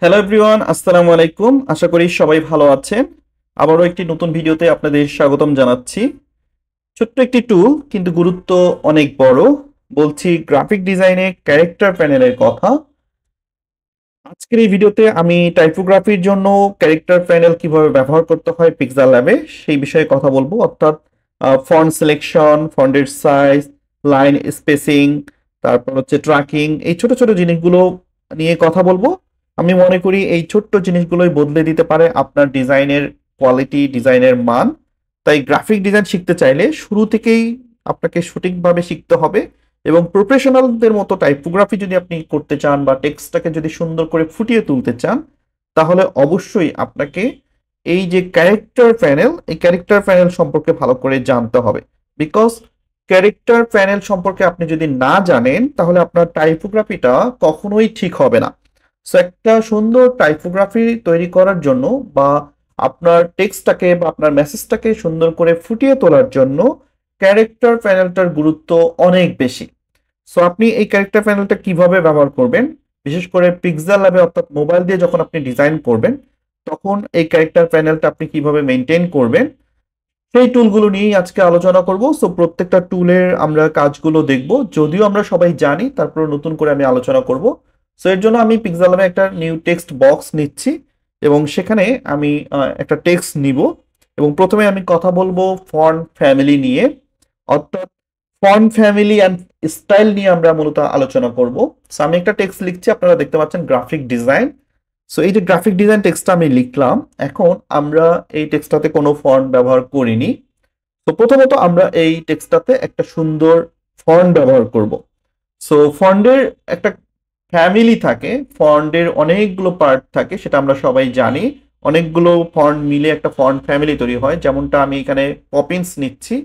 Hello everyone, আসসালামু আলাইকুম। আশা করি সবাই ভালো আছেন। আবারও একটি নতুন ভিডিওতে আপনাদের স্বাগতম জানাচ্ছি। ছোট্ট একটি টুল কিন্তু গুরুত্ব অনেক বড়। বলছি গ্রাফিক ডিজাইনে ক্যারেক্টার প্যানেলের কথা। আজকের এই ভিডিওতে আমি টাইপোগ্রাফির জন্য ক্যারেক্টার প্যানেল কিভাবে ব্যবহার করতে হয় পিক্সেল ল্যাবে সেই বিষয়ে কথা বলবো, অর্থাৎ ফন্ট সিলেকশন, ফন্টের সাইজ, লাইন স্পেসিং, তারপর হচ্ছে ট্র্যাকিং, এই ছোট ছোট জিনিসগুলো নিয়ে কথা বলবো। আমি মনে করি এই ছোট্ট জিনিসগুলোই বদলে দিতে পারে আপনার ডিজাইনের কোয়ালিটি, ডিজাইনের মান। তাই গ্রাফিক ডিজাইন শিখতে চাইলে শুরু থেকেই আপনাকে সঠিকভাবে শিখতে হবে, এবং প্রফেশনালদের মতো টাইপোগ্রাফি যদি আপনি করতে চান বা টেক্সটটাকে যদি সুন্দর করে ফুটিয়ে তুলতে চান, তাহলে অবশ্যই আপনাকে এই যে ক্যারেক্টার প্যানেল, এই ক্যারেক্টার প্যানেল সম্পর্কে ভালো করে জানতে হবে। বিকজ ক্যারেক্টার প্যানেল সম্পর্কে আপনি যদি না জানেন তাহলে আপনার টাইপোগ্রাফিটা কখনোই ঠিক হবে না। সো একটা সুন্দর টাইপোগ্রাফি তৈরি করার জন্য বা আপনার টেক্সটটাকে বা আপনার মেসেজটাকে সুন্দর করে ফুটিয়ে তোলার জন্য ক্যারেক্টার প্যানেলটার গুরুত্ব অনেক বেশি। সো আপনি এই ক্যারেক্টার প্যানেলটা কিভাবে ব্যবহার করবেন, বিশেষ করে পিক্সেল ল্যাবে অর্থাৎ মোবাইল দিয়ে যখন আপনি ডিজাইন করবেন, তখন এই ক্যারেক্টার প্যানেলটা আপনি কিভাবে মেনটেন করবেন, সেই টুলগুলো নিয়েই আজকে আলোচনা করব। সো প্রত্যেকটা টুলের আমরা কাজগুলো দেখব, যদিও আমরা সবাই জানি, তারপর নতুন করে আমি আলোচনা করব। সো এর জন্য আমি পিক্সেল ল্যাবে একটা নিউ টেক্সট বক্স নিচ্ছি এবং সেখানে আমি একটা টেক্সট নিব, এবং প্রথমে আমি কথা বলবো ফন্ট ফ্যামিলি নিয়ে, অর্থাৎ ফন্ট ফ্যামিলি অ্যান্ড স্টাইল নিয়ে আমরা মূলত আলোচনা করব। সো আমি একটা টেক্সট লিখছি, আপনারা দেখতে পাচ্ছেন গ্রাফিক ডিজাইন। সো এই যে গ্রাফিক ডিজাইন টেক্সটটা আমি লিখলাম, এখন আমরা এই টেক্সটটাতে কোনো ফন্ট ব্যবহার করিনি। তো প্রথমত আমরা এই টেক্সটটাতে একটা সুন্দর ফন্ট ব্যবহার করব। সো ফন্টের একটা ফ্যামিলি থাকে, ফন্টের অনেকগুলো পার্ট থাকে, সেটা আমরা সবাই জানি। অনেকগুলো ফন্ট মিলে একটা ফন্ট ফ্যামিলি তৈরি হয়, যেমনটা আমি এখানে পপিন্স নিচ্ছি।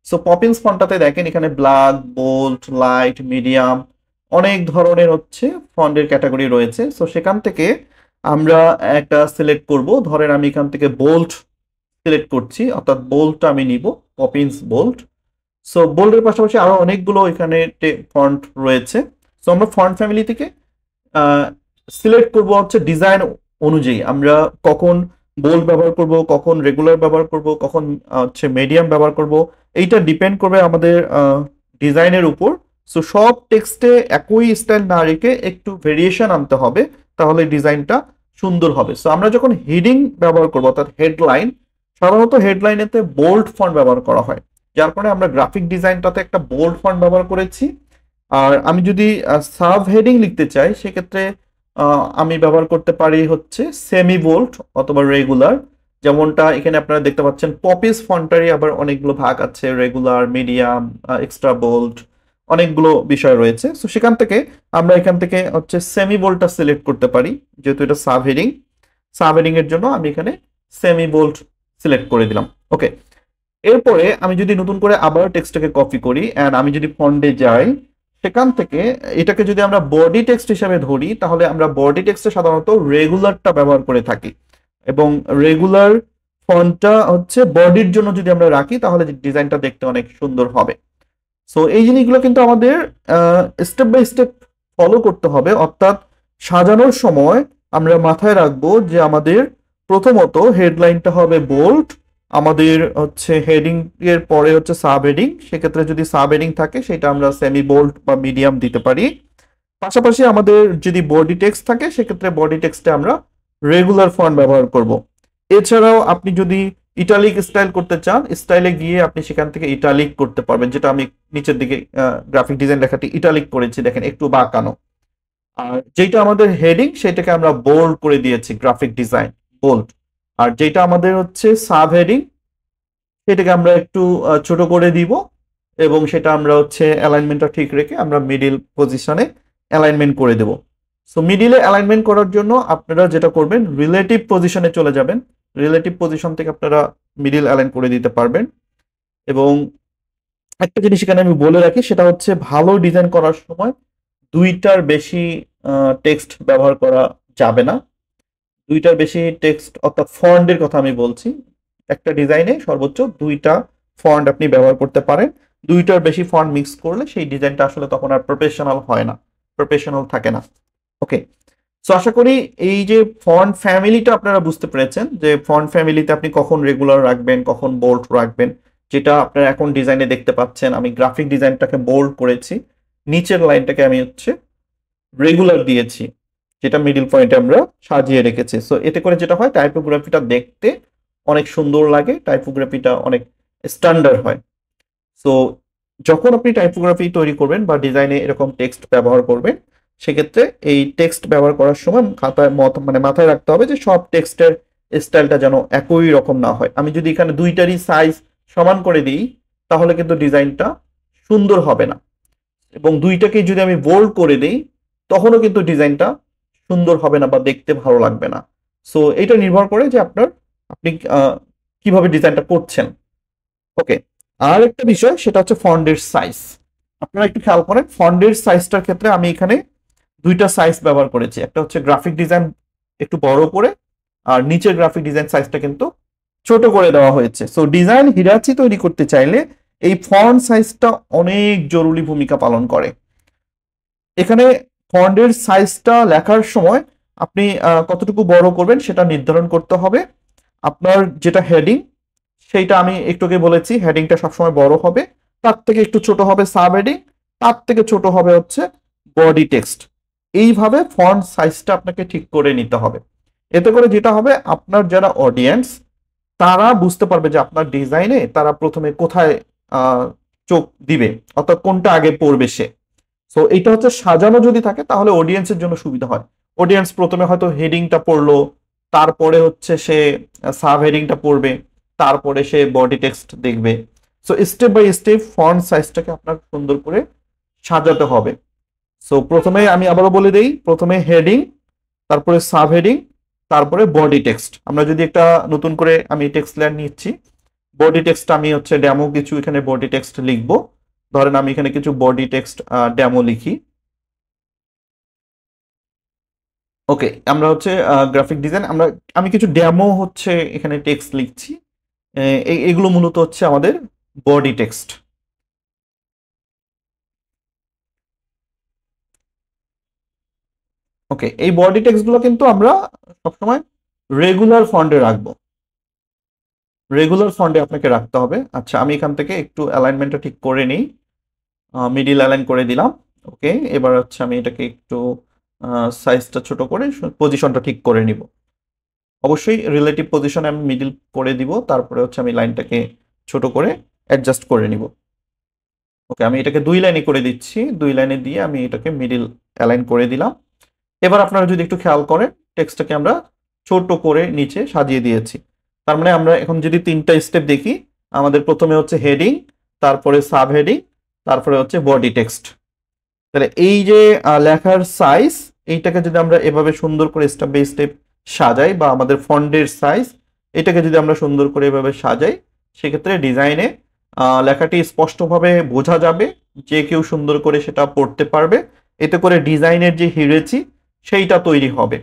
সো পপিন্স ফন্টটাতে দেখেন এখানে ব্ল্যাক, বোল্ড, লাইট, মিডিয়াম, অনেক ধরনের হচ্ছে ফন্টের ক্যাটাগরি রয়েছে। সো সেখান থেকে আমরা একটা সিলেক্ট করব। ধরেন আমি এখান থেকে বোল্ড সিলেক্ট করছি, অর্থাৎ বোল্ডটা আমি নিব, পপিন্স বোল্ড। সো বোল্ডের পাশাপাশি আরো অনেকগুলো এখানে ফন্ট রয়েছে। সো আমরা ফন্ট ফ্যামিলি থেকে সিলেক্ট করব হচ্ছে ডিজাইন অনুযায়ী, আমরা কখন বোল্ড ব্যবহার করব, কখন রেগুলার ব্যবহার করব, কখন হচ্ছে মিডিয়াম ব্যবহার করব, এইটা ডিপেন্ড করবে আমাদের ডিজাইনের উপর। সো সব টেক্সটে একই স্টাইল না রেখে একটু ভেরিয়েশন আনতে হবে, তাহলে ডিজাইনটা সুন্দর হবে। সো আমরা যখন হেডিং ব্যবহার করবো অর্থাৎ হেডলাইন, সাধারণত হেডলাইনেতে বোল্ড ফন্ট ব্যবহার করা হয়, যার কারণে আমরা গ্রাফিক ডিজাইনটাতে একটা বোল্ড ফন্ট ব্যবহার করেছি। আর আমি যদি সাব হেডিং লিখতে চাই, সেক্ষেত্রে আমি ব্যবহার করতে পারি হচ্ছে সেমি বোল্ড অথবা রেগুলার। যেমনটা এখানে আপনারা দেখতে পাচ্ছেন, পপিস ফন্টারই আবার অনেকগুলো ভাগ আছে, রেগুলার, মিডিয়াম, এক্সট্রা বোল্ড, অনেকগুলো বিষয় রয়েছে। সো সেখান থেকে আমরা এখান থেকে হচ্ছে সেমি বোল্ডটা সিলেক্ট করতে পারি, যেহেতু এটা সাব হেডিং। সাব হেডিং এর জন্য আমি এখানে সেমি বোল্ড সিলেক্ট করে দিলাম। ওকে, এরপরে আমি যদি নতুন করে আবার টেক্সটটাকে কপি করি এন্ড আমি যদি ফন্টে যাই, সেখান থেকে এটাকে যদি আমরা বডি টেক্সট হিসেবে ধরি, তাহলে আমরা বডি টেক্সটে সাধারণত রেগুলারটা ব্যবহার করে থাকি, এবং রেগুলার ফন্টটা হচ্ছে বডির জন্য যদি আমরা রাখি, তাহলে ডিজাইনটা দেখতে অনেক সুন্দর হবে। সো এই জিনিসগুলো কিন্তু আমাদের স্টেপ বাই স্টেপ ফলো করতে হবে, অর্থাৎ সাজানোর সময় আমরা মাথায় রাখবো যে আমাদের প্রথমত হেডলাইনটা হবে বোল্ড, আমাদের হচ্ছে হেডিং এর পরে হচ্ছে সাব হেডিং, সেক্ষেত্রে যদি সাব হেডিং থাকে সেটা আমরা সেমি বোল্ড বা মিডিয়াম দিতে পারি। পাশাপাশি আমাদের যদি বডি টেক্সট থাকে, সেক্ষেত্রে বডি টেক্সটে আমরা রেগুলার ফন্ট ব্যবহার করব। এছাড়াও আপনি যদি ইটালিক স্টাইল করতে চান, স্টাইলে গিয়ে আপনি সেখান থেকে ইটালিক করতে পারবেন, যেটা আমি নিচের দিকে গ্রাফিক ডিজাইন লেখাটি ইটালিক করেছি, দেখেন একটু বাঁকানো। আর যেটা আমাদের হেডিং, সেটাকে আমরা বোল্ড করে দিয়েছি, গ্রাফিক ডিজাইন বোল্ড। আর যেটা আমাদের হচ্ছে সাব হেডিং, সেটাকে আমরা একটু ছোট করে দিব, এবং সেটা আমরা হচ্ছে অ্যালাইনমেন্টটা ঠিক রেখে আমরা মিডিল পজিশনে অ্যালাইনমেন্ট করে দেব। সো মিডিলে অ্যালাইনমেন্ট করার জন্য আপনারা যেটা করবেন, রিলেটিভ পজিশনে চলে যাবেন। রিলেটিভ পজিশন থেকে আপনারা মিডিল অ্যালাইন করে দিতে পারবেন। এবং একটা জিনিস এখানে আমি বলে রাখি, সেটা হচ্ছে ভালো ডিজাইন করার সময় দুইটার বেশি টেক্সট ব্যবহার করা যাবে না। দুইটার বেশি টেক্সট অর্থাৎ ফন্টের কথা আমি বলছি, একটা ডিজাইনে সর্বোচ্চ দুইটা ফন্ট আপনি ব্যবহার করতে পারেন। দুইটার বেশি ফন্ট মিক্স করলে সেই ডিজাইনটা আসলে তখন আর প্রফেশনাল হয় না, প্রফেশনাল থাকে না। ওকে, সো আশা করি এই যে ফন্ট ফ্যামিলিটা আপনারা বুঝতে পেরেছেন, যে ফন্ট ফ্যামিলিতে আপনি কখন রেগুলার রাখবেন, কখন বোল্ড রাখবেন। যেটা আপনারা এখন ডিজাইনে দেখতে পাচ্ছেন, আমি গ্রাফিক ডিজাইনটাকে বোল্ড করেছি, নিচের লাইনটাকে আমি হচ্ছে রেগুলার দিয়েছি, যেটা মিডল পয়েন্টে আমরা সাজিয়ে রেখেছি। সো এতে করে যেটা হয়, টাইপোগ্রাফিটা দেখতে অনেক সুন্দর লাগে, টাইপোগ্রাফিটা অনেক স্ট্যান্ডার্ড হয়। সো যখন আপনি টাইপোগ্রাফি তৈরি করবেন বা ডিজাইনে এরকম টেক্সট ব্যবহার করবেন, সেক্ষেত্রে এই টেক্সট ব্যবহার করার সময় খাতায় মানে মাথায় রাখতে হবে যে সব টেক্সটের স্টাইলটা যেন একই রকম না হয়। আমি যদি এখানে দুইটারই সাইজ সমান করে দিই, তাহলে কিন্তু ডিজাইনটা সুন্দর হবে না, এবং দুইটাকেই যদি আমি বোল্ড করে দিই, তখনও কিন্তু ডিজাইনটা সুন্দর হবে না বা দেখতে ভালো লাগবে না। সো এটা নির্ভর করে যে আপনি কিভাবে ডিজাইনটা করছেন। ওকে, আর একটা বিষয় সেটা হচ্ছে ফন্টের সাইজ। আপনারা একটু খেয়াল করেন, ফন্টের সাইজটার ক্ষেত্রে আমি এখানে দুইটা সাইজ ব্যবহার করেছি। একটা হচ্ছে গ্রাফিক ডিজাইন একটু বড় করে, আর নিচের গ্রাফিক ডিজাইন সাইজটা কিন্তু ছোট করে দেওয়া হয়েছে। সো ডিজাইন হিরাচি তৈরি করতে চাইলে এই ফন্ট সাইজটা অনেক জরুরি ভূমিকা পালন করে। এখানে ফন্টের সাইজটা লেখার সময় আপনি কতটুকু বড় করবেন সেটা নির্ধারণ করতে হবে। আপনার যেটা হেডিং, সেইটা আমি একটু আগে বলেছি, হেডিংটা সবসময় বড় হবে, তার থেকে একটু ছোট হবে সাব হেডিং, তার থেকে ছোট হবে হচ্ছে বডি টেক্সট। এইভাবে ফন্ট সাইজটা আপনাকে ঠিক করে নিতে হবে। এতে করে যেটা হবে, আপনার যারা অডিয়েন্স তারা বুঝতে পারবে যে আপনার ডিজাইনে তারা প্রথমে কোথায় চোখ দিবে, অর্থাৎ কোনটা আগে পড়বে সে। সো এটা হচ্ছে সাজানো যদি থাকে তাহলে অডিয়েন্সের জন্য সুবিধা হয়। অডিয়েন্স প্রথমে হয়তো হেডিংটা পড়লো, তারপরে হচ্ছে সে সাব হেডিংটা পড়বে, তারপরে সে বডি টেক্সট দেখবে। So step by step font সাইজটাকে আপনার সুন্দর করে সাজাতে হবে। সো প্রথমে আমি আবারও বলে দেই, প্রথমে হেডিং, তারপরে সাব হেডিং, তারপরে বডি টেক্সট। আমরা যদি একটা নতুন করে আমি টেক্সট লেয়ার নিচ্ছি, বডি টেক্সট আমি হচ্ছে ডেমো কিছু এখানে বডি টেক্সট লিখবো। ধরেন আমি এখানে কিছু বডি টেক্সট ডেমো লিখি। ওকে, আমরা হচ্ছে গ্রাফিক ডিজাইন, আমি কিছু ডেমো হচ্ছে এখানে টেক্সট লিখছি। এগুলো মূলত হচ্ছে আমাদের বডি টেক্সট। ওকে, এই বডি টেক্সট গুলো কিন্তু আমরা সবসময় রেগুলার ফন্টে রাখবো, রেগুলার ফন্টে আপনাকে রাখতে হবে। আচ্ছা, আমি এখান থেকে একটু অ্যালাইনমেন্টটা ঠিক করে নিই, মিডিল অ্যালাইন করে দিলাম। ওকে, এবার হচ্ছে আমি এটাকে একটু সাইজটা ছোট করে পজিশনটা ঠিক করে নিব। অবশ্যই রিলেটিভ পজিশনে আমি মিডিল করে দিব, তারপরে হচ্ছে আমি লাইনটাকে ছোট করে অ্যাডজাস্ট করে নিব। ওকে, আমি এটাকে দুই লাইনে করে দিচ্ছি, দুই লাইনে দিয়ে আমি এটাকে মিডিল অ্যালাইন করে দিলাম। এবার আপনারা যদি একটু খেয়াল করেন, টেক্সটটাকে আমরা ছোট করে নিচে সাজিয়ে দিয়েছি। তার মানে আমরা এখন যদি তিনটা স্টেপ দেখি, আমাদের প্রথমে হচ্ছে হেডিং, তারপরে সাব হেডিং, তারপরে হচ্ছে বডি টেক্সট। তাহলে এই যে লেখার সাইজ, এইটাকে যদি আমরা এভাবে সুন্দর করে স্টেপ বাই স্টেপ সাজাই, বা আমাদের ফন্টের সাইজ এটাকে যদি আমরা সুন্দর করে এভাবে সাজাই, সেক্ষেত্রে ডিজাইনে লেখাটি স্পষ্টভাবে বোঝা যাবে, যে কেউ সুন্দর করে সেটা পড়তে পারবে। এতে করে ডিজাইনের যে হিরেছি সেইটা তৈরি হবে,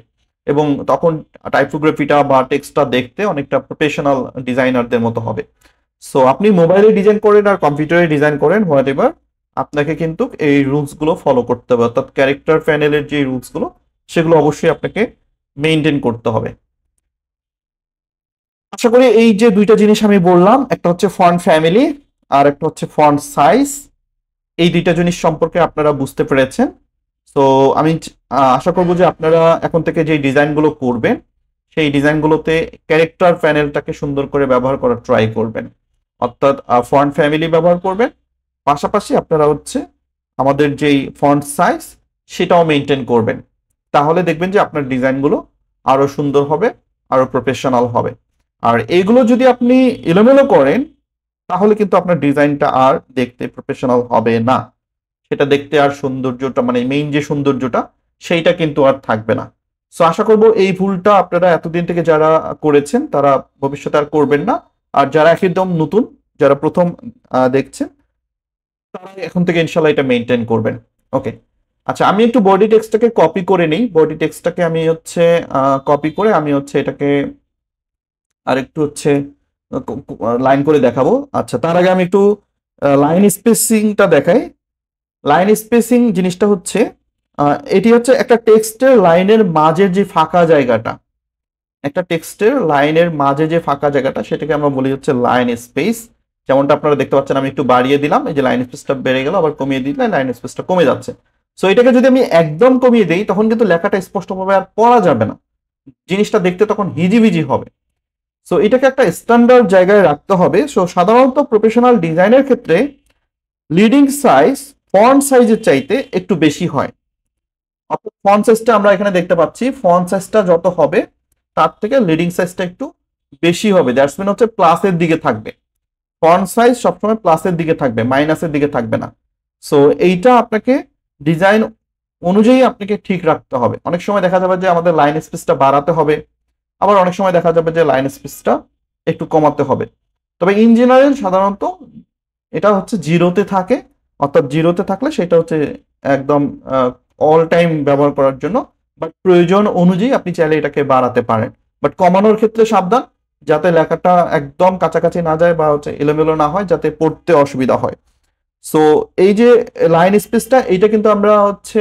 এবং তখন টাইপোগ্রাফিটা বা টেক্সটটা দেখতে অনেকটা প্রফেশনাল ডিজাইনারদের মতো হবে। সো আপনি মোবাইলে ডিজাইন করেন আর কম্পিউটারে ডিজাইন করেন, হোয়াট এভার, আপনাকে কিন্তু এই রুলস গুলো ফলো করতে হবে। অর্থাৎ ক্যারেক্টার প্যানেলের যে রুলস গুলো, সেগুলো অবশ্যই আপনাকে মেনটেন করতে হবে। আশা করি এই যে দুইটা জিনিস আমি বললাম, একটা হচ্ছে ফন্ট ফ্যামিলি আর একটা হচ্ছে ফন্ট সাইজ, এই দুইটা জিনিস সম্পর্কে আপনারা বুঝতে পেরেছেন। তো আমি আশা করবো যে আপনারা এখন থেকে যে ডিজাইনগুলো করবেন, সেই ডিজাইনগুলোতে ক্যারেক্টার প্যানেলটাকে সুন্দর করে ব্যবহার করার ট্রাই করবেন। অর্থাৎ ফন্ট ফ্যামিলি ব্যবহার করবেন, পাশাপাশি আপনারা হচ্ছে আমাদের যেই ফন্ট সাইজ সেটাও মেনটেন করবেন। তাহলে দেখবেন যে আপনার ডিজাইনগুলো আরো সুন্দর হবে, আরো প্রফেশনাল হবে। আর এইগুলো যদি আপনি এলোমেলো করেন, তাহলে কিন্তু আপনার ডিজাইনটা আর দেখতে প্রফেশনাল হবে না। সেটা দেখতে আর সৌন্দর্যটা, মানে মেইন যে সৌন্দর্যটা, সেইটা কিন্তু আর থাকবে না। সো আশা করব এই ভুলটা আপনারা এতদিন থেকে যারা করেছেন তারা ভবিষ্যতে আর করবেন না। আর যারা একদম নতুন, যারা প্রথম দেখছেন, তারা এখন থেকে ইনশাল্লাহ এটা মেনটেন করবেন। ওকে, আচ্ছা, আমি একটু বডি টেক্সটটাকে কপি করে নিই। বডি টেক্সটটাকে আমি হচ্ছে কপি করে আমি হচ্ছে এটাকে আর একটু হচ্ছে লাইন করে দেখাবো। আচ্ছা, তার আগে আমি একটু লাইন স্পেসিংটা দেখাই। লাইন স্পেসিং জিনিসটা হচ্ছে এটি হচ্ছে একটা টেক্সটের লাইনের মাঝের যে ফাঁকা জায়গাটা, একটা টেক্সটের লাইনের মাঝে যে ফাঁকা জায়গাটা সেটাকে আমরা বলি হচ্ছে লাইন স্পেস। যেমনটা আপনারা দেখতে পাচ্ছেন, আমি একটু বাড়িয়ে দিলাম, এই যে লাইন স্পেসটা বেড়ে গেল, আবার কমিয়ে দিলে লাইন স্পেসটা কমে যাচ্ছে। সো এটাকে যদি আমি একদম কমিয়ে দিই তখন কিন্তু লেখাটা স্পষ্টভাবে আর পড়া যাবে না, জিনিসটা দেখতে তখন হিজিবিজি হবে। সো এটাকে একটা স্ট্যান্ডার্ড জায়গায় রাখতে হবে। সো সাধারণত প্রফেশনাল ডিজাইনের ক্ষেত্রে লিডিং সাইজ ফন্ট সাইজের চাইতে একটু বেশি হয়। অর্থাৎ ফন্ট সাইজটা আমরা এখানে দেখতে পাচ্ছি, ফন্ট সাইজটা যত হবে তার থেকে লিডিং সাইজটা একটু বেশি হবে। দ্যাটস মিন হচ্ছে প্লাসের দিকে থাকবে। ফন্ট সাইজ সবসময় প্লাসের দিকে থাকবে, মাইনাসের দিকে থাকবে না। সো এইটা আপনাকে ডিজাইন অনুযায়ী আপনাকে ঠিক রাখতে হবে। অনেক সময় দেখা যাবে যে আমাদের লাইন স্পেসটা বাড়াতে হবে, আবার অনেক সময় দেখা যাবে যে লাইন স্পেসটা একটু কমাতে হবে। তবে ইন জেনারেল সাধারণত এটা হচ্ছে জিরোতে থাকে, অর্থাৎ জিরোতে থাকলে সেটা হচ্ছে একদম অল টাইম ব্যবহার করার জন্য। বাট প্রয়োজন অনুযায়ী আপনি চাইলে এটাকে বাড়াতে পারেন। বাট কমানোর ক্ষেত্রে সাবধান, যাতে লেখাটা একদম কাছাকাছি না যায় বা হচ্ছে এলোমেলো না হয়, যাতে পড়তে অসুবিধা হয়। সো এই যে লাইন স্পেসটা, এইটা কিন্তু আমরা হচ্ছে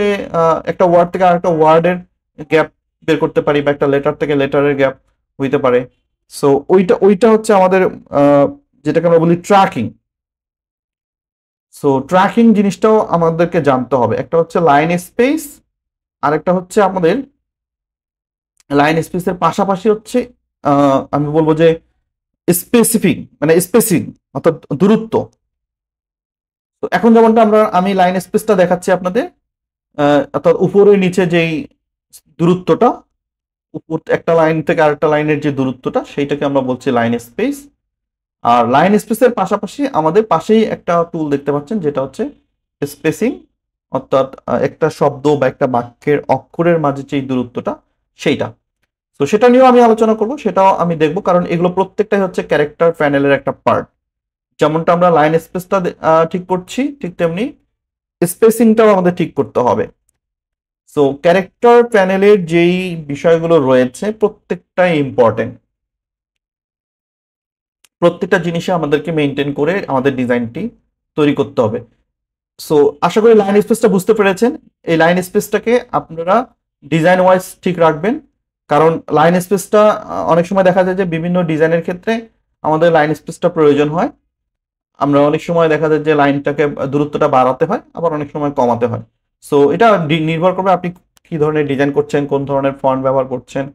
একটা ওয়ার্ড থেকে আরেকটা ওয়ার্ডের গ্যাপ বের করতে পারি, বা একটা লেটার থেকে লেটারের গ্যাপ হইতে পারে। সো ওইটা ওইটা হচ্ছে আমাদের যেটাকে আমরা বলি ট্র্যাকিং। সো ট্র্যাকিং জিনিসটাও আমাদেরকে জানতে হবে। একটা হচ্ছে লাইন স্পেস, আর একটা হচ্ছে আমাদের লাইন স্পেসের পাশাপাশি হচ্ছে আমি বলবো যে স্পেসিফিক, মানে স্পেসিং অর্থাৎ দূরত্ব। তো এখন যেমনটা আমি লাইন স্পেসটা দেখাচ্ছি আপনাদের, অর্থাৎ উপরে নিচে যেই দূরত্বটা, উপর একটা লাইন থেকে আরেকটা লাইনের যে দূরত্বটা, সেইটাকে আমরা বলছি লাইন স্পেস। আর লাইন স্পেসের পাশাপাশি আমাদের পাশেই একটা টুল দেখতে পাচ্ছেন, যেটা হচ্ছে স্পেসিং, অর্থাৎ একটা শব্দ বা একটা বাক্যের অক্ষরের মাঝে যে দূরত্বটা, সেইটা। তো সেটা নিয়েও আমি আলোচনা করব, সেটাও আমি দেখব, কারণ এগুলো প্রত্যেকটাই হচ্ছে ক্যারেক্টার প্যানেলের একটা পার্ট। যেমনটা আমরা লাইন স্পেসটা ঠিক করছি, ঠিক তেমনি স্পেসিংটাও আমাদের ঠিক করতে হবে। সো ক্যারেক্টার প্যানেলের যেই বিষয়গুলো রয়েছে প্রত্যেকটাই ইম্পর্টেন্ট, প্রত্যেকটা জিনিসে আমাদেরকে মেনটেন করে আমাদের ডিজাইনটি তৈরি করতে হবে। সো আশা করি লাইন স্পেসটা বুঝতে পেরেছেন। এই লাইন স্পেসটাকে আপনারা ডিজাইন ওয়াইজ ঠিক রাখবেন, কারণ লাইন স্পেসটা অনেক সময় দেখা যায় যে বিভিন্ন ডিজাইনের ক্ষেত্রে আমাদের লাইন স্পেসটা প্রয়োজন হয়। আমরা অনেক সময় দেখা যায় যে লাইনটাকে দূরত্বটা বাড়াতে হয়, আবার অনেক সময় কমাতে হয়। সো এটা নির্ভর করবে আপনি কি ধরনের ডিজাইন করছেন, কোন ধরনের ফন্ট ব্যবহার করছেন,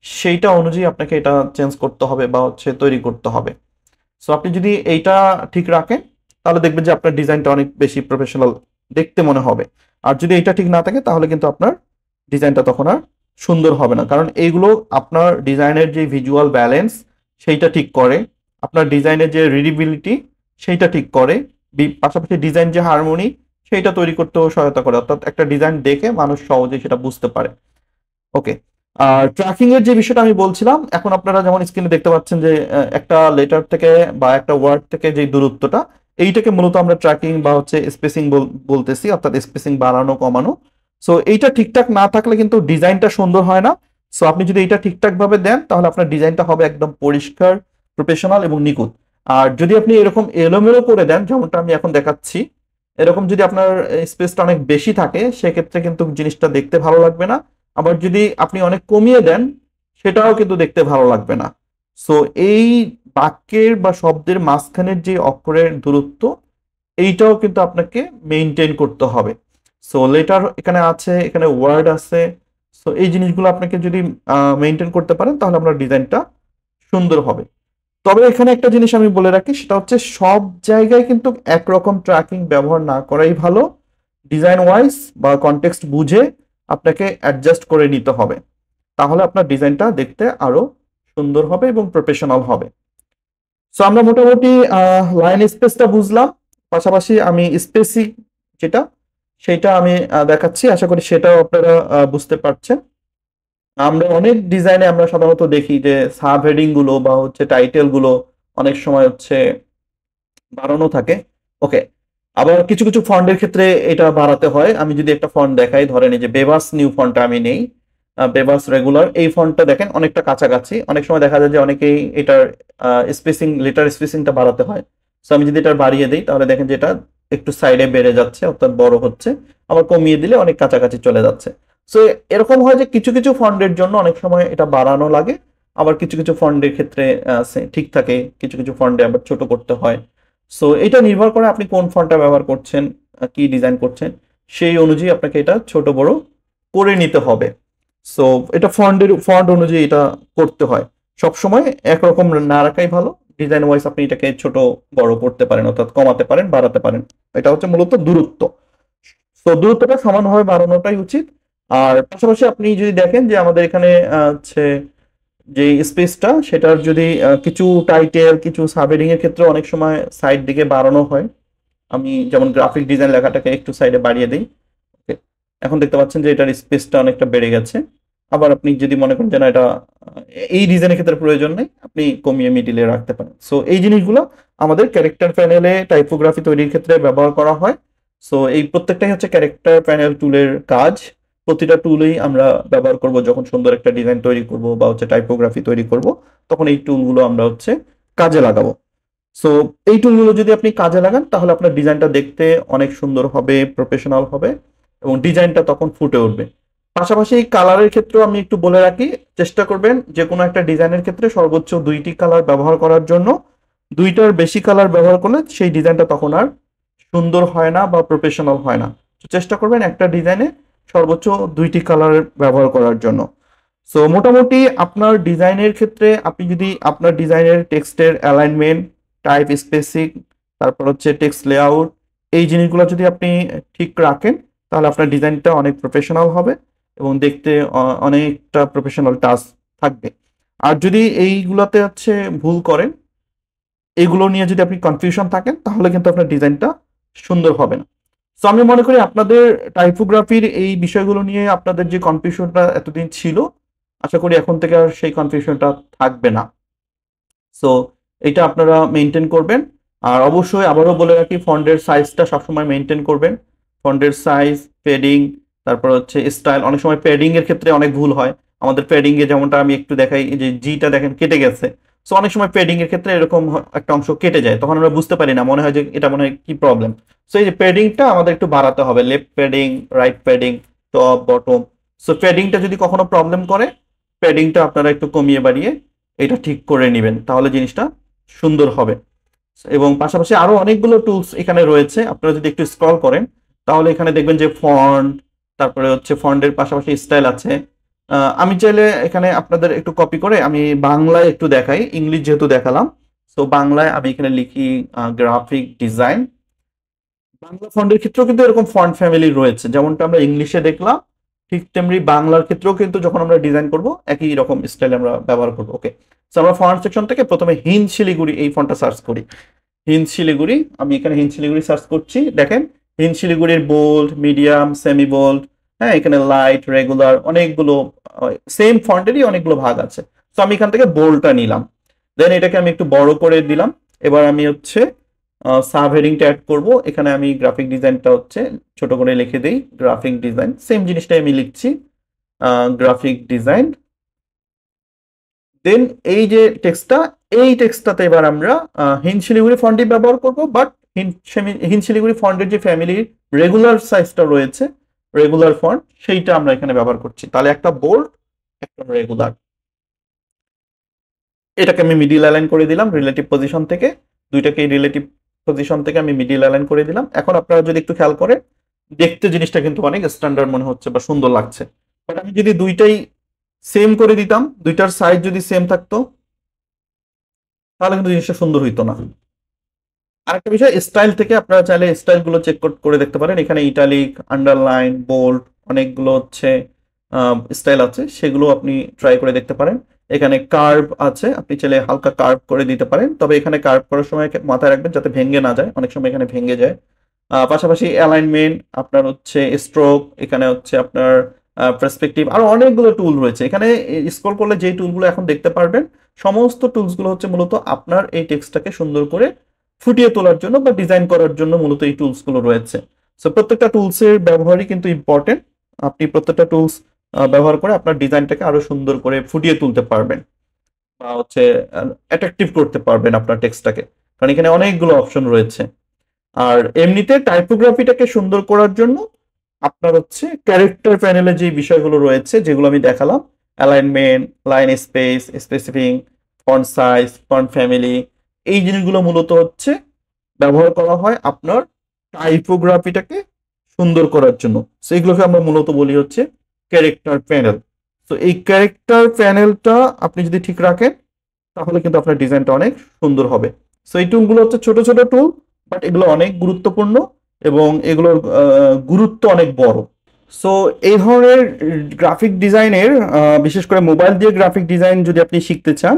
সেইটা অনুযায়ী আপনাকে এটা চেঞ্জ করতে হবে বা হচ্ছে তৈরি করতে হবে। সো আপনি যদি এইটা ঠিক রাখেন তাহলে দেখবেন যে আপনার ডিজাইনটা অনেক বেশি প্রফেশনাল দেখতে মনে হবে। আর যদি এটা ঠিক না থাকে তাহলে কিন্তু আপনার ডিজাইনটা তখন আর সুন্দর হবে না, কারণ এইগুলো আপনার ডিজাইনের যে ভিজুয়াল ব্যালেন্স সেইটা ঠিক করে, আপনার ডিজাইনের যে রিডিবিলিটি সেইটা ঠিক করে, পাশাপাশি ডিজাইন যে হারমোনি সেইটা তৈরি করতেও সহায়তা করে, অর্থাৎ একটা ডিজাইন দেখে মানুষ সহজে সেটা বুঝতে পারে। ওকে। আর ট্র্যাকিং এর যে বিষয়টা আমি বলছিলাম, এখন আপনারা যেমন স্ক্রিনে দেখতে পাচ্ছেন যে একটা লেটার থেকে বা একটা ওয়ার্ড থেকে যে দূরত্বটা, এইটাকে মূলত আমরা ট্র্যাকিং বা হচ্ছে স্পেসিং বলতেছি, অর্থাৎ স্পেসিং বাড়ানো কমানো। সো এইটা ঠিকঠাক না থাকলে কিন্তু ডিজাইনটা সুন্দর হয় না। সো আপনি যদি এটা ঠিকঠাক ভাবে দেন তাহলে আপনার ডিজাইনটা হবে একদম পরিষ্কার, প্রফেশনাল এবং নিখুঁত। আর যদি আপনি এরকম এলোমেলো করে দেন, যেমনটা আমি এখন দেখাচ্ছি, এরকম যদি আপনার স্পেসটা অনেক বেশি থাকে, সেক্ষেত্রে কিন্তু জিনিসটা দেখতে ভালো লাগবে না। আবার যদি আপনি অনেক কমিয়ে দেন, সেটাও কিন্তু দেখতে ভালো লাগবে না। সো এই বাক্যের বা শব্দের মাঝখানের যে অক্ষরের দূরত্ব, এইটাও কিন্তু আপনাকে মেইনটেইন করতে হবে। সো লেটার এখানে আছে, এখানে ওয়ার্ড আছে। সো এই জিনিসগুলো আপনাকে যদি মেইনটেইন করতে পারেন তাহলে আপনার ডিজাইনটা সুন্দর হবে। তবে এখানে একটা জিনিস আমি বলে রাখি, সেটা হচ্ছে সব জায়গায় কিন্তু একরকম ট্র্যাকিং ব্যবহার না করাই ভালো। ডিজাইন ওয়াইজ বা কনটেক্সট বুঝে আপনাকে অ্যাডজাস্ট করে নিতে হবে, তাহলে আপনার ডিজাইনটা দেখতে আরো সুন্দর হবে এবং প্রফেশনাল হবে। সো আমরা মোটামুটি লাইন স্পেসটা বুঝলাম, পাশাপাশি আমি স্পেসিক যেটা সেটা আমি দেখাচ্ছি, আশা করি সেটাও আপনারা বুঝতে পারছেন। আমরা অনেক ডিজাইনে আমরা সাধারণত দেখি যে সাব হেডিং গুলো বা হচ্ছে টাইটেল গুলো অনেক সময় হচ্ছে বাড়ানো থাকে। ওকে। আবার কিছু কিছু ফন্টের ক্ষেত্রে এটা বাড়াতে হয়। আমি যদি একটা ফন্ট দেখাই, ধরেন এই যে বেবাস নিউ ফন্টটা আমি নেই, বেবাস রেগুলার, এই ফন্টটা দেখেন অনেকটা কাছাকাছি। অনেক সময় দেখা যায় যে অনেকেই এটার স্পেসিং, লেটার স্পেসিংটা বাড়াতে হয়। সো আমি যদি এটা বাড়িয়ে দিই তাহলে দেখেন যে এটা একটু সাইডে বেড়ে যাচ্ছে, অর্থাৎ বড় হচ্ছে। আবার কমিয়ে দিলে অনেক কাছাকাছি চলে যাচ্ছে। সো এরকম হয় যে কিছু কিছু ফন্টের জন্য অনেক সময় এটা বাড়ানো লাগে, আবার কিছু কিছু ফন্টের ক্ষেত্রে ঠিক থাকে, কিছু কিছু ফন্টে আবার ছোট করতে হয়। সো এটা নির্ভর করে আপনি কোন ফন্টটা ব্যবহার করছেন, কি ডিজাইন করছেন, সেই অনুযায়ী আপনাকে এটা ছোট বড় করে নিতে হবে। সো এটা ফন্ট অনুযায়ী এটা করতে হয়। সবসময় একরকম না রাখাই ভালো। ডিজাইন ওয়াইজ আপনি এটাকে ছোট বড় করতে পারেন, অর্থাৎ কমাতে পারেন, বাড়াতে পারেন। এটা হচ্ছে মূলত দূরত্ব। তো দূরত্বটা সমানভাবে বাড়ানোটাই উচিত। আর পাশাপাশি আপনি যদি দেখেন যে আমাদের এখানে হচ্ছে যে স্পেসটা, সেটার যদি কিছু টাইটেল, কিছু সাবহেডিং এর ক্ষেত্রে অনেক সময় সাইড দিকে বাড়ানো হয়। আমি যেমন গ্রাফিক ডিজাইন লেখাটাকে একটু সাইডে বাড়িয়ে দিই। ওকে, এখন দেখতে পাচ্ছেন যে এটার স্পেসটা অনেকটা বেড়ে গেছে। আবার আপনি যদি মনে করেন যে না এটা এই ডিজাইনের ক্ষেত্রে প্রয়োজন নেই, আপনি কমিয়ে মিডিলে রাখতে পারেন। সো এই জিনিসগুলো আমাদের ক্যারেক্টার প্যানেলে টাইপোগ্রাফি তৈরির ক্ষেত্রে ব্যবহার করা হয়। সো এই প্রত্যেকটাই হচ্ছে ক্যারেক্টার প্যানেল টুলের কাজ। প্রতিটা টুলেই আমরা ব্যবহার করব যখন সুন্দর একটা ডিজাইন তৈরি করব বা হচ্ছে টাইপোগ্রাফি তৈরি করব, তখন এই টুলগুলো আমরা হচ্ছে কাজে লাগাবো। সো এই টুলগুলো যদি আপনি কাজে লাগান তাহলে আপনার ডিজাইনটা দেখতে অনেক সুন্দর হবে, প্রফেশনাল হবে, এবং ডিজাইনটা তখন ফুটে উঠবে। পাশাপাশি এই কালারের ক্ষেত্রেও আমি একটু বলে রাখি, চেষ্টা করবেন যে কোনো একটা ডিজাইনের ক্ষেত্রে সর্বোচ্চ 2টি কালার ব্যবহার করার জন্য। 2টার বেশি কালার ব্যবহার করলে সেই ডিজাইনটা তখন আর সুন্দর হয় না বা প্রফেশনাল হয় না। তো চেষ্টা করবেন একটা ডিজাইনে সর্বোচ্চ 2টি কালার ব্যবহার করার জন্য। সো মোটামুটি আপনার ডিজাইনের ক্ষেত্রে আপনি যদি আপনার ডিজাইনের টেক্সটের অ্যালাইনমেন্ট, টাইপ স্পেসিং, তারপর হচ্ছে টেক্সট লেআউট, এই জিনিসগুলো যদি আপনি ঠিক রাখেন তাহলে আপনার ডিজাইনটা অনেক প্রফেশনাল হবে এবং দেখতে অনেকটা প্রফেশনাল টাচ থাকবে। আর যদি এইগুলোতে হচ্ছে ভুল করেন, এগুলো নিয়ে যদি আপনি কনফিউশন থাকেন, তাহলে কিন্তু আপনার ডিজাইনটা সুন্দর হবে না। সো আমি মনে করি আপনাদের টাইপোগ্রাফির এই বিষয়গুলো নিয়ে আপনাদের যে কনফিউশনটা এতদিন ছিল, আশা করি এখন থেকে আর সেই কনফিউশনটা থাকবে না। সো এটা আপনারা মেনটেন করবেন। আর অবশ্যই আবারও বলে রাখি, ফন্টের সাইজটা সবসময় মেনটেন করবেন। ফন্টের সাইজ, প্যাডিং, তারপর হচ্ছে স্টাইল। অনেক সময় প্যাডিং এর ক্ষেত্রে অনেক ভুল হয়। আমাদের প্যাডিং এ যেমনটা আমি একটু দেখাই, এই যে জিটা দেখেন কেটে গেছে। সো অনেক সময় প্যাডিং এর ক্ষেত্রে এরকম একটা অংশ কেটে যায়, তখন আমরা বুঝতে পারি না, মনে হয় যে এটা মনে হয় কি প্রবলেম। সো এই যে প্যাডিংটা আমাদের একটু বাড়াতে হবে, left padding, right padding, top, bottom. So প্যাডিংটা যদি কখনো প্রবলেম করে, প্যাডিংটা আপনারা একটু কমিয়ে বাড়িয়ে এটা ঠিক করে নেবেন, তাহলে জিনিসটা সুন্দর হবে। এবং পাশাপাশি আরো অনেকগুলো টুলস এখানে রয়েছে, আপনারা যদি একটু স্ক্রল করেন তাহলে এখানে দেখবেন যে ফন্ট, তারপরে হচ্ছে ফন্টের পাশাপাশি স্টাইল আছে। আমি চাইলে এখানে আপনাদের একটু কপি করে আমি বাংলায় একটু দেখাই, ইংলিশ যেহেতু দেখালাম। তো বাংলায় আমি এখানে লিখি গ্রাফিক ডিজাইন। বাংলা ফন্টের ক্ষেত্রেও কিন্তু এরকম ফন্ট ফ্যামিলি রয়েছে, যেমনটা আমরা ইংলিশে দেখলাম, ঠিক তেমনি বাংলার ক্ষেত্রেও কিন্তু যখন আমরা ডিজাইন করব একই রকম স্টাইল আমরা ব্যবহার করব। ওকে, তো আমরা ফন্ট সেকশন থেকে প্রথমে হিন্দ শিলিগুড়ি এই ফন্টটা সার্চ করি। হিন্দ শিলিগুড়ি, আমি এখানে হিন্দ শিলিগুড়ি সার্চ করছি। দেখেন হিন্দ শিলিগুড়ির বোল্ড, মিডিয়াম, সেমি বোল্ড, হ্যাঁ এখানে লাইট, রেগুলার, অনেকগুলো সেম ফন্টেরই অনেকগুলো ভাগ আছে। তো আমি এখান থেকে বোল্ডটা নিলাম, দেন এটাকে আমি একটু বড় করে দিলাম। এবার আমি হচ্ছে সাব হেডিংটা অ্যাড করবো। এখানে আমি গ্রাফিক ডিজাইনটা হচ্ছে ছোট করে লিখে দিই, গ্রাফিক ডিজাইন, সেম জিনিসটাই আমি লিখছি, গ্রাফিক ডিজাইন। দেন এই যে টেক্সটটা, এই টেক্সটটাতে এবার আমরা হিন্দ শিলিগুড়ি ফন্টই ব্যবহার করব, বাট হিন্দ শিলিগুড়ি ফন্টের যে ফ্যামিলির রেগুলার সাইজটা রয়েছে, রেগুলার ফন্ট, সেইটা আমরা এখানে ব্যবহার করছি। তাহলে একটা বোল্ড, একটা রেগুলার। এটাকে আমি মিডিল অ্যালাইন করে দিলাম রিলেটিভ পজিশন থেকে, দুইটাকে রিলেটিভ পজিশন থেকে আমি মিডিল অ্যালাইন করে দিলাম। এখন আপনারা যদি একটু খেয়াল করেন, দেখতে জিনিসটা কিন্তু অনেক স্ট্যান্ডার্ড মনে হচ্ছে বা সুন্দর লাগছে। বাট আমি যদি দুইটাই সেম করে দিতাম, দুইটার সাইজ যদি সেম থাকতো, তাহলে কিন্তু জিনিসটা সুন্দর হইতো না। আরেকটা বিষয়, স্টাইল থেকে আপনারা চাইলে স্টাইল গুলো চেক করে দেখতে পারেন। এখানে ইটালিক, আন্ডারলাইন, বোল্ড, অনেকগুলো হচ্ছে স্টাইল আছে, সেগুলো আপনি ট্রাই করে দেখতে পারেন। এখানে কার্ভ আছে, আপনি চাইলে হালকা কার্ভ করে দিতে পারেন, তবে এখানে কার্ভ করার সময় মাথায় রাখবেন যাতে ভেঙে না যায়, অনেক সময় এখানে ভেঙে যায়। পাশাপাশি অ্যালাইনমেন্ট, আপনার হচ্ছে স্ট্রোক, এখানে হচ্ছে আপনার পার্সপেক্টিভ, আরো অনেকগুলো টুল রয়েছে। এখানে স্ক্রল করলে যে টুলগুলো এখন দেখতে পারবেন, সমস্ত টুলসগুলো হচ্ছে মূলত আপনার এই টেক্সটটাকে সুন্দর করে ফুটিয়ে তোলার জন্য বা ডিজাইন করার জন্য মূলত এই টুলসগুলো রয়েছে। সো প্রত্যেকটা টুলসের ব্যবহারই কিন্তু ইম্পর্টেন্ট। আপনি প্রত্যেকটা টুলস ব্যবহার করে আপনার ডিজাইনটাকে আরো সুন্দর করে ফুটিয়ে তুলতে পারবেন বা হচ্ছে অ্যাট্রাকটিভ করতে পারবেন আপনার টেক্সটটাকে। কারণ এখানে অনেকগুলো অপশন রয়েছে। আর এমনিতে টাইপোগ্রাফিটাকে সুন্দর করার জন্য আপনার হচ্ছে ক্যারেক্টার প্যানেলে যে বিষয়গুলো রয়েছে যেগুলো আমি দেখালাম, alignment, line space, specifying, font size, font family, এই জিনিসগুলো মূলত হচ্ছে ব্যবহার করা হয় আপনার টাইপোগ্রাফিটাকে সুন্দর করার জন্য। সো এগুলোকে আমরা মূলত বলি হচ্ছে ক্যারেক্টার প্যানেল। তো এই ক্যারেক্টার প্যানেলটা আপনি যদি ঠিক রাখেন তাহলে কিন্তু আপনার ডিজাইনটা অনেক সুন্দর হবে। সো এই টুলগুলো হচ্ছে ছোট ছোট টুল, বাট এগুলো অনেক গুরুত্বপূর্ণ এবং এগুলোর গুরুত্ব অনেক বড়। সো এই ধরনের গ্রাফিক ডিজাইনের, বিশেষ করে মোবাইল দিয়ে গ্রাফিক ডিজাইন যদি আপনি শিখতে চান,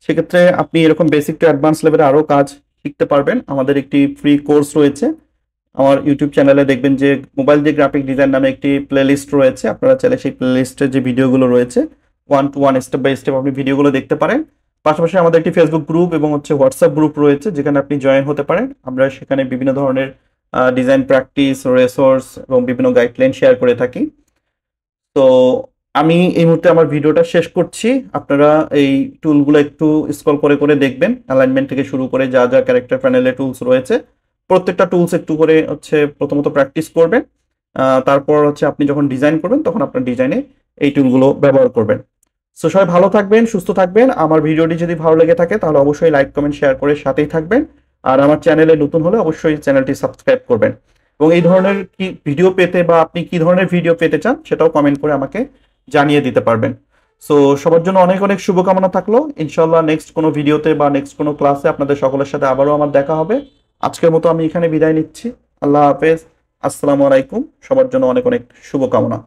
সেক্ষেত্রে আপনি এরকম বেসিক টু অ্যাডভান্স লেভেলে আরও কাজ শিখতে পারবেন। আমাদের একটি ফ্রি কোর্স রয়েছে আমার ইউটিউব চ্যানেলে, দেখবেন যে মোবাইল দিয়ে গ্রাফিক ডিজাইন নামে একটি প্লেলিস্ট রয়েছে। আপনারা চাইলে সেই প্লেলিস্টের যে ভিডিওগুলো রয়েছে 1 to 1 স্টেপ বাই স্টেপ আপনি ভিডিওগুলো দেখতে পারেন। পাশাপাশি আমাদের একটি ফেসবুক গ্রুপ এবং হচ্ছে হোয়াটসঅ্যাপ গ্রুপ রয়েছে, যেখানে আপনি জয়েন হতে পারেন। আমরা সেখানে বিভিন্ন ধরনের ডিজাইন প্র্যাকটিস, রিসোর্স এবং বিভিন্ন গাইডলাইন শেয়ার করে থাকি। তো আমি এই মুহূর্তে আমার ভিডিওটা শেষ করছি। আপনারা এই টুলগুলো একটু স্ক্রল করে করে দেখবেন, অ্যালাইনমেন্ট থেকে শুরু করে যা যা ক্যারেক্টার প্যানেলে টুলস রয়েছে, প্রত্যেকটা টুলস একটু করে হচ্ছে প্রথমত প্র্যাকটিস করবেন। তারপর হচ্ছে আপনি যখন ডিজাইন করবেন তখন আপনার ডিজাইনে এই টুলগুলো ব্যবহার করবেন। সো সবাই ভালো থাকবেন, সুস্থ থাকবেন। আমার ভিডিওটি যদি ভালো লেগে থাকে তাহলে অবশ্যই লাইক, কমেন্ট, শেয়ার করে সাথেই থাকবেন। আর আমার চ্যানেলে নতুন হলে অবশ্যই চ্যানেলটি সাবস্ক্রাইব করবেন। এবং এই ধরনের কি ভিডিও পেতে বা আপনি কি ধরনের ভিডিও পেতে চান সেটাও কমেন্ট করে আমাকে জানিয়ে দিতে পারবেন। সো সবার জন্য অনেক অনেক শুভকামনা থাকলো। ইনশাল্লাহ নেক্সট কোনো ভিডিওতে বা নেক্সট কোনো ক্লাসে আপনাদের সকলের সাথে আবারও আমার দেখা হবে। আজকের মতো আমি এখানে বিদায় নিচ্ছি। আল্লাহ হাফেজ, আসসালামু আলাইকুম। সবার জন্য অনেক অনেক শুভকামনা।